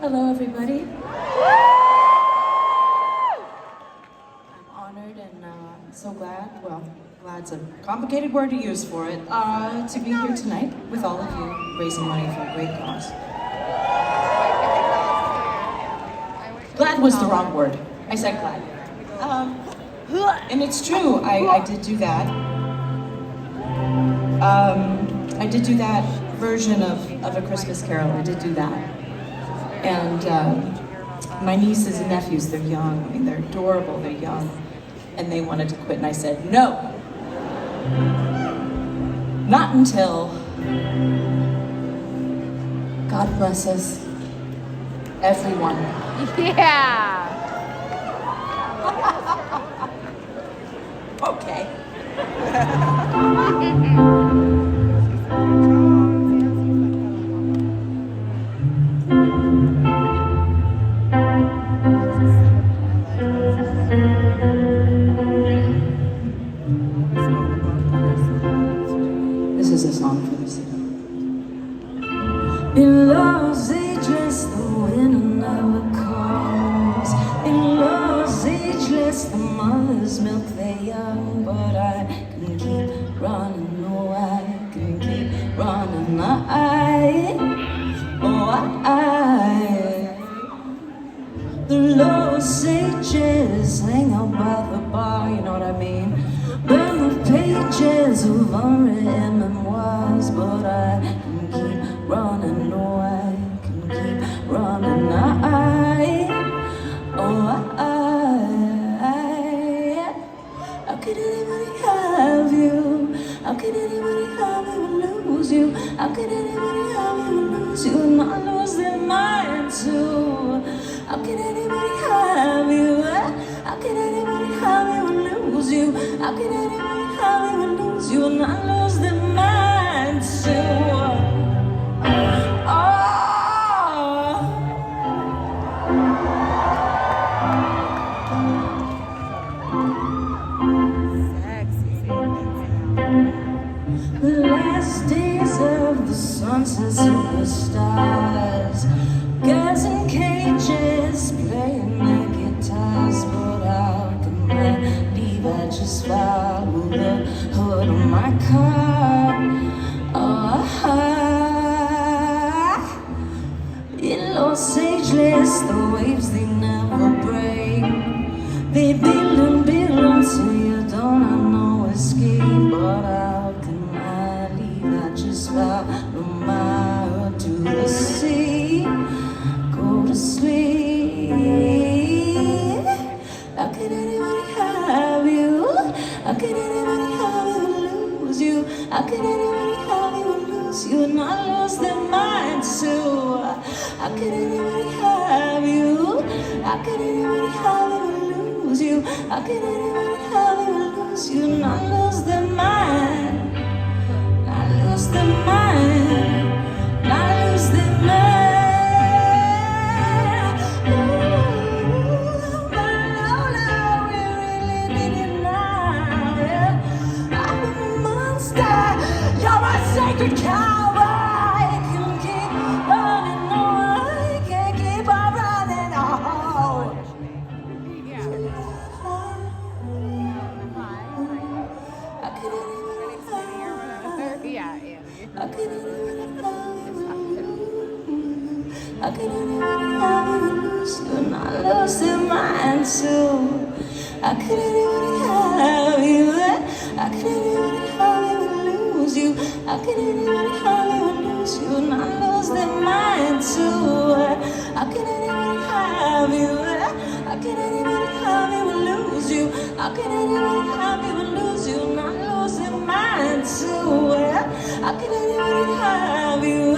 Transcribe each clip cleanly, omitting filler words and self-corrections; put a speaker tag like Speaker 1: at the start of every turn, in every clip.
Speaker 1: Hello, everybody. I'm honored and so glad, well, glad's a complicated word to use for it, to be here tonight with all of you, raising money for a great cause. Glad was the wrong word. I said glad. And it's true, I did do that. I did do that version of A Christmas Carol. I did do that. And my nieces and nephews, they're young. I mean, they're adorable, they're young. And they wanted to quit, and I said, no. Not until, God bless us, everyone.
Speaker 2: Yeah.
Speaker 1: Okay. This is a song for the city. In love's ageless, the winner never calls. In love's ageless, the mothers milk their young. But I can keep running, no, I can keep running. The lost sages hang out by the bar, you know what I mean? Burn the pages of unwritten memoirs, but I can keep running, no, I can keep running. How could anybody have you? How could anybody have you and lose you? How could anybody have you and lose you and not lose their mind too? How could anybody have you? How could anybody have you and lose you? How could anybody have you and lose you and not lose their mind too? The last days of the sunset superstars, girls in cages playing their guitars. But how can I leave? I just follow the hood of my car. In Los Ageless, the waves they never break. They build and build until you don't have no escape. But how can I leave? I just follow my hood to the sea. Go to sleep. How could anybody have you? How could anybody have you and lose you? How could anybody have you and lose you and not lose their mind too? How could anybody have you? How could anybody have you and lose you? How could anybody have you and lose you and not lose their mind? Not lose their mind. Not lose their mind. You're a sacred cowboy. I can keep running, no, I can keep on running. Oh. How could anybody have you? How could anybody have you? How could anybody have you lose you and not lose their mind too? How could anybody have you? How could anybody have you and lose you? How could anybody have you and lose you and not lose their mind too? How could anybody have you? How could anybody have you and lose you? How could anybody have you and lose you and not lose their mind too? How could anybody have you?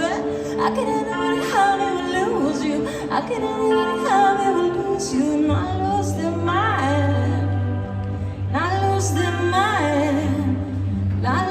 Speaker 1: How could anybody have you and lose you? How could anybody have you and lose you and not lose their mind? Not lose their mind. Not